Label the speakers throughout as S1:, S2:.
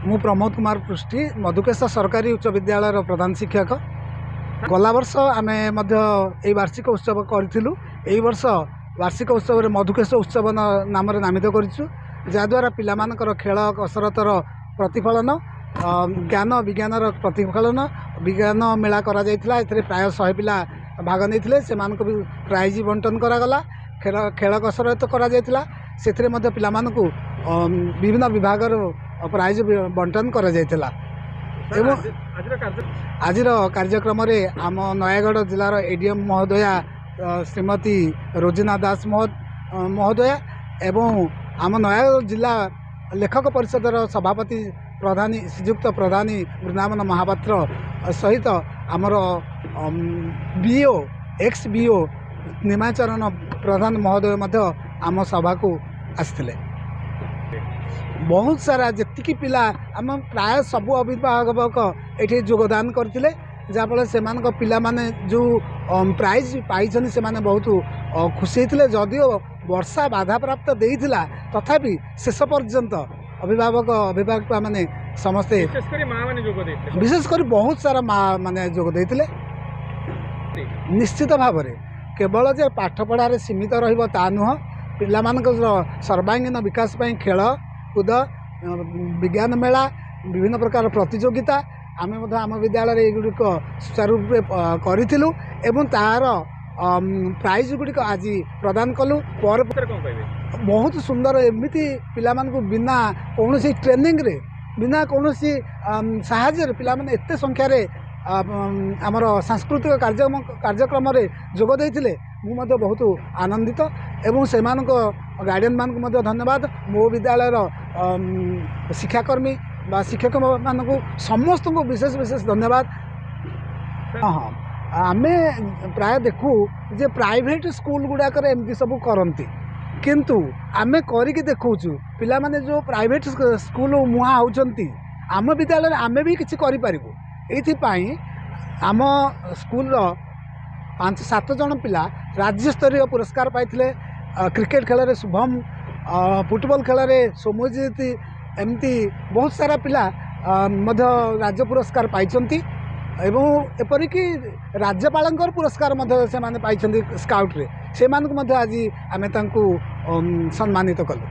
S1: मु प्रमोद कुमार पृष्टि मधुकेश सरकारी उच्च विद्यालय प्रधान शिक्षक। गला वर्ष आम ये वार्षिक उत्सव करूँ। यही वर्ष वार्षिक उत्सव मधुकेश उत्सव नाम नामित करूँ पिलामानकर खेल कसरतर प्रतिफलन ज्ञान विज्ञान प्रतिफलन विज्ञान मेला करा प्राय 100 पिला भाग नहीं से भी प्राइज बंटन करागला। खेल कसरत करा पिलामानकु विभिन्न विभाग प्राइज बंटन करा आज कार्यक्रम आम नयागढ़ जिलार एडीएम महोदया श्रीमती रोजिना दास महोदया एवं आम नयागढ़ जिला लेखक परिषदर सभापति प्रधानी श्रीयुक्त प्रधानी वृंदावन महापात्र सहित आमर बीओ एक्स बीओ निमाचरण प्रधान महोदय आम सभा को आसते। बहुत सारा जी पिला आम प्राय सबू अभिभावक ये योगदान करते जहाँफल से पिला माने जो प्राइज पाई से बहुत खुशी होते। जदिओ वर्षा बाधा प्राप्त देइथिला तथापि शेष पर्यंत अभिभावक माने समस्ते विशेषकर बहुत सारा माँ माने जोग देइथिले। निश्चित भाव में केवल जे पाठ पढ़ार सीमित रहा नुह पिला सर्वांगीन विकास पाई खेल कूद विज्ञान मेला विभिन्न प्रकार प्रतियोगिता आम आम विद्यालय युड़िक सुचारू रूप करूँ एवं तार प्राइज गुड़िक आज प्रदान कलु। बहुत सुंदर एमती पिला बिना कौन ट्रेनिंग रे बिना कौन साहाय्य पिला एत संख्यार आमर सांस्कृतिक कार्यक्रम जोग देते मुझे बहुत आनंदित एवं से गार्डियन मान धन्यवाद। मो विद्यालय शिक्षाकर्मी बा शिक्षक मान समस्त को विशेष विशेष धन्यवाद। हाँ आम प्राय देखू जे प्राइवेट स्कूल गुड़ाक एमती सब करती किंतु आम करके देखु पिला माने जो प्राइवेट स्कूल मुहा होती आम विद्यालय आम भी किसी करूँ। ये आम स्कूल 5-7 जन पिला राज्य स्तरीय पुरस्कार पाइथिले। क्रिकेट खेल रे शुभम फुटबॉल खेल रे सोमजीत एमती बहुत सारा पिला राज्य पुरस्कार पाइछंती एवं एपरिक राज्यपाल पुरस्कार से माने पाइछंती स्काउट रे से मानक मध्य आज आमे तांकु सम्मानित कलु।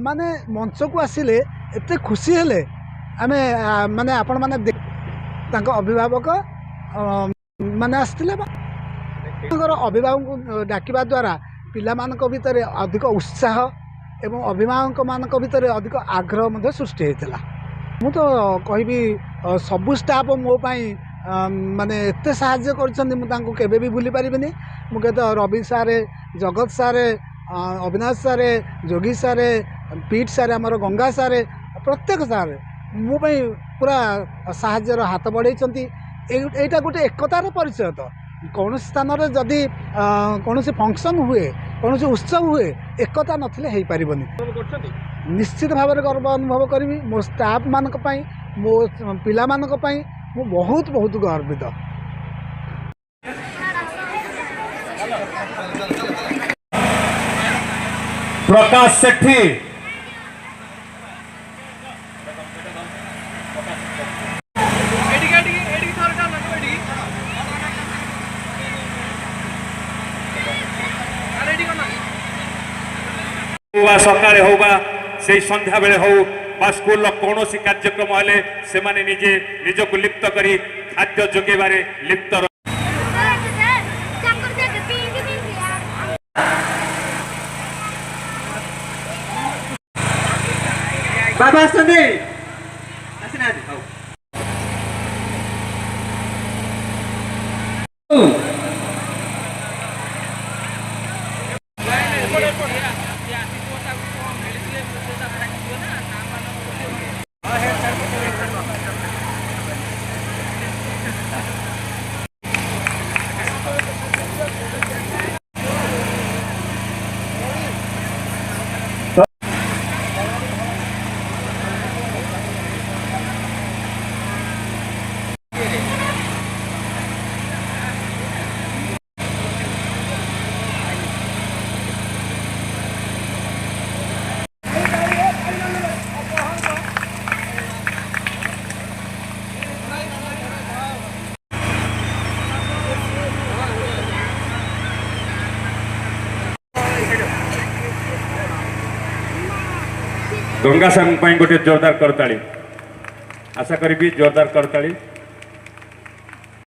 S1: माने मंच को आसिले एते खुशी हेले आमे माने आपण माने तांको अभिभावक माने आस्थिले अभिभावक को डाकिबा द्वारा पिला मानक भितर अधिक उत्साह एवं अभिभावक मानक भितर अधिक आग्रह सृष्टि होता। मु तो कहबी सबु स्टाफ मो पाई माने एते साहाय्य कर भी भूली पारिबिनी। मुझे तो रवि सारे जगत सारे अविनाश सारे जोगी सारे पीठ सारे आमर गंगा सारे प्रत्येक सारे मो पाई पूरा साहाय्यर हाथ बढ़ाई। एटा गोटे एकतार परिचय। तो कौन स्थान जदि कौन फंक्शन हुए कौन उत्सव हुए एकता नथिले हेई पारिबनी। निश्चित भाव में गर्व अनुभव करी मो स्टाफ मानक पई मो पिला मानक पई मु बहुत बहुत गर्वित।
S2: प्रकाश सेठी सकाळे होगा से संध्या बेले हो स्कूल कौन कार्यक्रम हेले से माने निजे निज को लिप्त करी खाद्य जोगेबारे लिप्त
S3: बाबा संदे
S2: गंगा साहब गोटे जोरदार करताली आशा करी जोरदार करताली।